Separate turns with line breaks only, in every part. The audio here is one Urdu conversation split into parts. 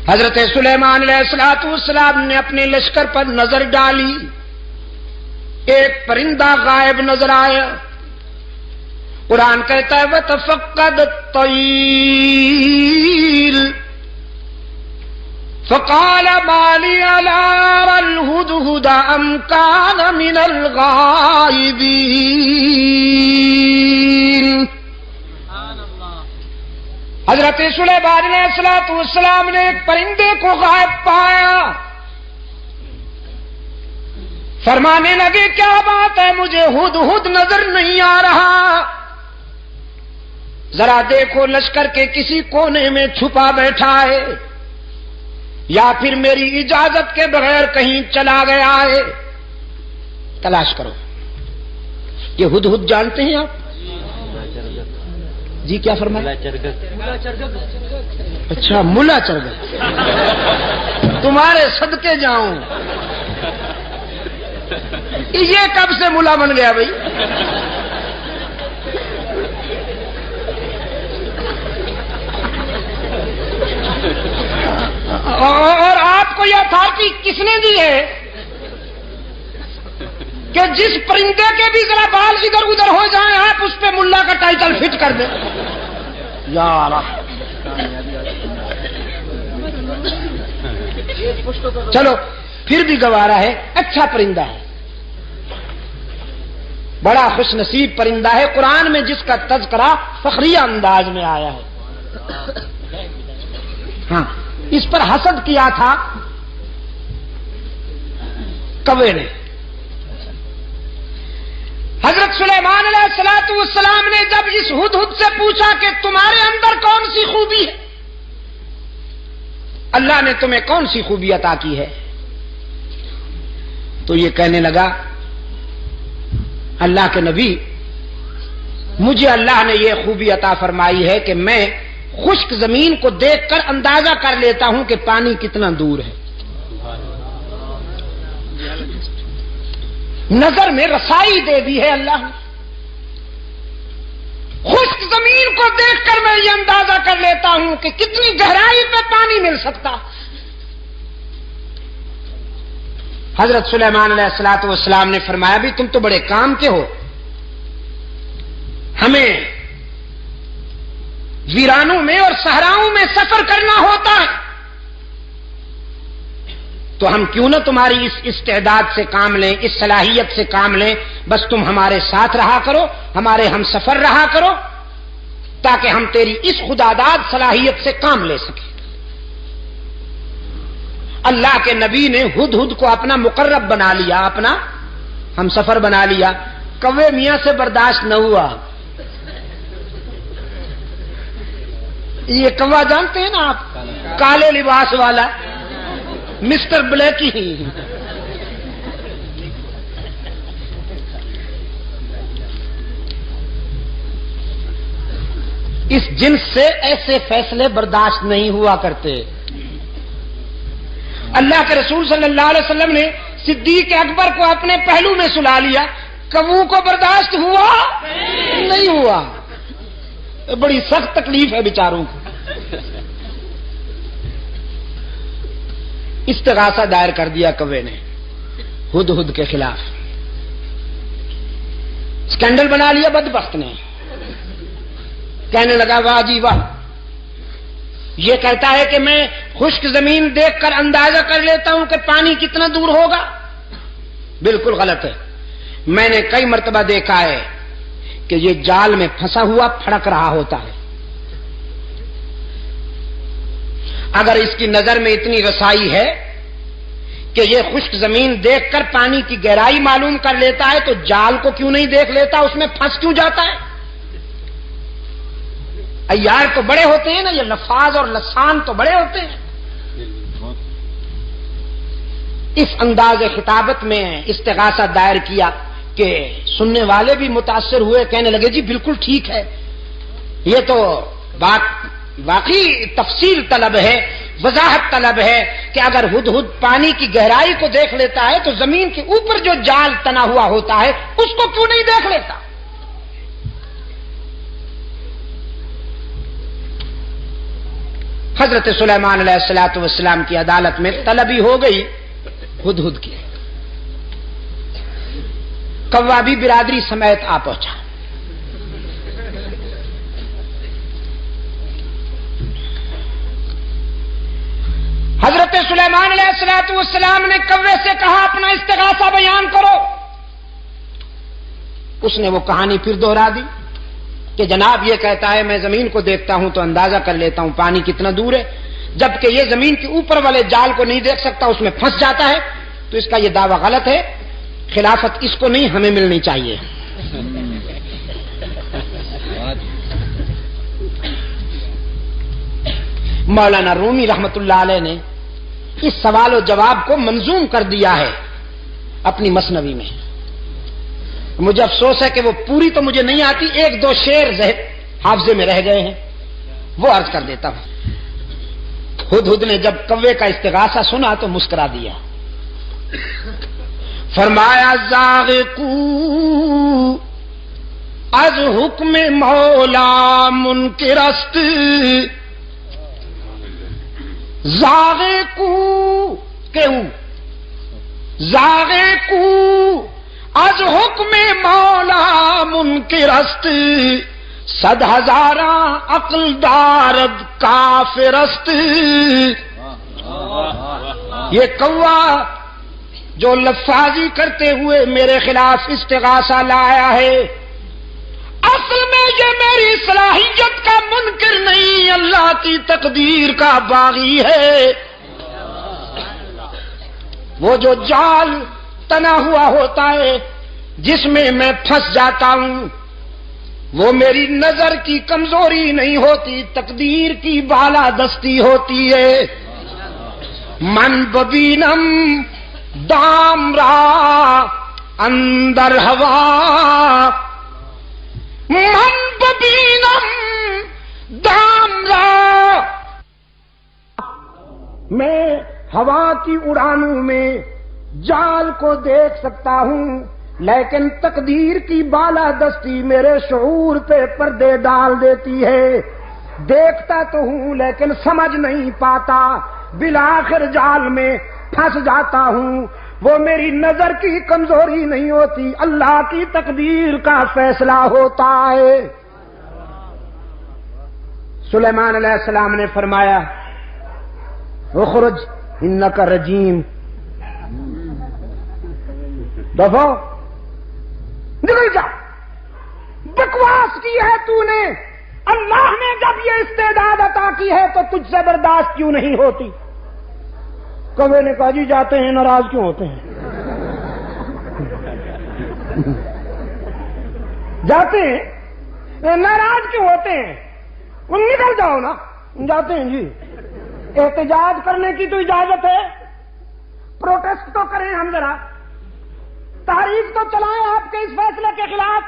حضرت سلیمان علیہ السلام نے اپنے لشکر پر نظر ڈالی، ایک پرندہ غائب نظر آیا۔ قرآن کہتا ہے وَتَفَقَّدَ الطَّيْرَ فَقَالَ مَا لِيَ لَا أَرَى الْهُدْهُدَ أَمْ كَانَ مِنَ الْغَائِبِينَ۔ حضرت سلیمان علیہ السلام نے ایک پرندے کو غائب پایا، فرمانے لگے کیا بات ہے، مجھے ہدہد نظر نہیں آ رہا، ذرا دیکھو لشکر کے کسی کونے میں چھپا بیٹھا ہے یا پھر میری اجازت کے بغیر کہیں چلا گیا ہے، تلاش کرو۔ یہ ہدہد جانتے ہیں آپ؟ جی کیا فرمایا؟ اچھا ملا چرگت، تمہارے صدقے جاؤں، یہ کب سے ملا بن گیا بھائی؟ اور آپ کو یہ اتھارٹی کس نے دی ہے کہ جس پرندے کے بھی ذرا بال ادھر ادھر ہو جائیں آپ اس پہ ملا کا ٹائٹل فٹ کر دیں؟ یار چلو پھر بھی گوارا ہے، اچھا پرندہ ہے، بڑا خوش نصیب پرندہ ہے، قرآن میں جس کا تذکرہ فخریہ انداز میں آیا ہے۔ ہاں اس پر حسد کیا تھا کوے نے۔ حضرت سلیمان علیہ السلام نے جب اس ہدہد سے پوچھا کہ تمہارے اندر کون سی خوبی ہے، اللہ نے تمہیں کون سی خوبی عطا کی ہے، تو یہ کہنے لگا اللہ کے نبی مجھے اللہ نے یہ خوبی عطا فرمائی ہے کہ میں خشک زمین کو دیکھ کر اندازہ کر لیتا ہوں کہ پانی کتنا دور ہے، نظر میں رسائی دے دی ہے اللہ نے، خشک زمین کو دیکھ کر میں یہ اندازہ کر لیتا ہوں کہ کتنی گہرائی پہ پانی مل سکتا۔ حضرت سلیمان علیہ السلام نے فرمایا بھی تم تو بڑے کام کے ہو، ہمیں ویرانوں میں اور صحراؤں میں سفر کرنا ہوتا ہے، تو ہم کیوں نہ تمہاری اس استعداد سے کام لیں، اس صلاحیت سے کام لیں، بس تم ہمارے ساتھ رہا کرو، ہمارے ہم سفر رہا کرو، تاکہ ہم تیری اس خداداد صلاحیت سے کام لے سکیں۔ اللہ کے نبی نے ہدہد کو اپنا مقرب بنا لیا، اپنا ہم سفر بنا لیا، کوے میاں سے برداشت نہ ہوا۔ یہ کوا جانتے ہیں نا آپ، کالے لباس والا مسٹر بلیکی، اس جنس سے ایسے فیصلے برداشت نہیں ہوا کرتے۔ اللہ کے رسول صلی اللہ علیہ وسلم نے صدیق اکبر کو اپنے پہلو میں سلا لیا، کبو کو برداشت ہوا نہیں ہوا، بڑی سخت تکلیف ہے بیچاروں کو۔ استغاثہ دائر کر دیا کوے نے ہدہد کے خلاف، اسکینڈل بنا لیا بدبخت نے، کہنے لگا واہ جی واہ، یہ کہتا ہے کہ میں خشک زمین دیکھ کر اندازہ کر لیتا ہوں کہ پانی کتنا دور ہوگا، بالکل غلط ہے۔ میں نے کئی مرتبہ دیکھا ہے کہ یہ جال میں پھنسا ہوا پھڑک رہا ہوتا ہے، اگر اس کی نظر میں اتنی رسائی ہے کہ یہ خشک زمین دیکھ کر پانی کی گہرائی معلوم کر لیتا ہے تو جال کو کیوں نہیں دیکھ لیتا، اس میں پھنس کیوں جاتا ہے؟ عیار تو بڑے ہوتے ہیں نا، یہ لفاظ اور لسان تو بڑے ہوتے ہیں۔ اس انداز خطابت میں استغاثہ دائر کیا کہ سننے والے بھی متاثر ہوئے، کہنے لگے جی بالکل ٹھیک ہے، یہ تو بات واقعی تفصیل طلب ہے، وضاحت طلب ہے کہ اگر ہدہد پانی کی گہرائی کو دیکھ لیتا ہے تو زمین کے اوپر جو جال تنا ہوا ہوتا ہے اس کو کیوں نہیں دیکھ لیتا؟ حضرت سلیمان علیہ الصلوۃ والسلام کی عدالت میں طلبی ہو گئی ہدہد کی. کوا بھی برادری سمیت آ پہنچا. حضرت سلیمان علیہ الصلوۃ والسلام نے کوے سے کہا اپنا استغاثہ بیان کرو. اس نے وہ کہانی پھر دوہرا دی کہ جناب یہ کہتا ہے میں زمین کو دیکھتا ہوں تو اندازہ کر لیتا ہوں پانی کتنا دور ہے، جبکہ یہ زمین کے اوپر والے جال کو نہیں دیکھ سکتا، اس میں پھنس جاتا ہے. تو اس کا یہ دعویٰ غلط ہے، خلافت اس کو نہیں ہمیں ملنی چاہیے. مولانا رومی رحمت اللہ علیہ نے اس سوال و جواب کو منظوم کر دیا ہے اپنی مثنوی میں. مجھے افسوس ہے کہ وہ پوری تو مجھے نہیں آتی، ایک دو شعر حافظے میں رہ گئے ہیں، وہ عرض کر دیتا ہوں. ہدہد نے جب کوے کا استغاثہ سنا تو مسکرا دیا. فرمایا زاغقو از حکم مولا منکرست، زاغقو از حکم مولا منکرست، صد ہزاراں عقل دارد کافرست. یہ کوا جو لفاظی کرتے ہوئے میرے خلاف استغاثہ لایا ہے، اصل میں یہ میری صلاحیت کا منکر نہیں، اللہ کی تقدیر کا باغی ہے. وہ جو جال تنا ہوا ہوتا ہے جس میں میں پھنس جاتا ہوں، وہ میری نظر کی کمزوری نہیں ہوتی، تقدیر کی بالادستی ہوتی ہے. من ببینم دام را اندر ہوا، من ببینم دام را، میں ہوا کی اڑانوں میں جال کو دیکھ سکتا ہوں، لیکن تقدیر کی بالادستی میرے شعور پہ پردے ڈال دیتی ہے. دیکھتا تو ہوں لیکن سمجھ نہیں پاتا، بالآخر جال میں پھنس جاتا ہوں. وہ میری نظر کی کمزوری نہیں ہوتی، اللہ کی تقدیر کا فیصلہ ہوتا ہے. سلیمان علیہ السلام نے فرمایا اخرج انک رجیم، دفعہ نکل جا، بکواس کی ہے تو نے. اللہ نے جب یہ استعداد عطا کی ہے تو تجھ سے برداشت کیوں نہیں ہوتی؟ کوے نے کہا جی جاتے ہیں، ناراض کیوں ہوتے ہیں؟ جاتے ہیں ناراض کیوں ہوتے ہیں؟ نکل جاؤ نا. جاتے ہیں جی. احتجاج کرنے کی تو اجازت ہے، پروٹیسٹ تو کریں ہم ذرا، تحریک تو چلائیں آپ کے اس فیصلے کے خلاف.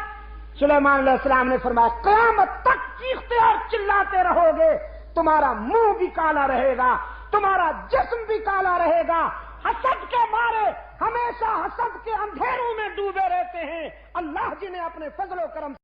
سلیمان علیہ السلام نے فرمایا قیامت تک چیختے اور چلاتے رہو گے، تمہارا منہ بھی کالا رہے گا، تمہارا جسم بھی کالا رہے گا. حسد کے مارے ہمیشہ حسد کے اندھیروں میں ڈوبے رہتے ہیں. اللہ جنہیں اپنے فضل و کرم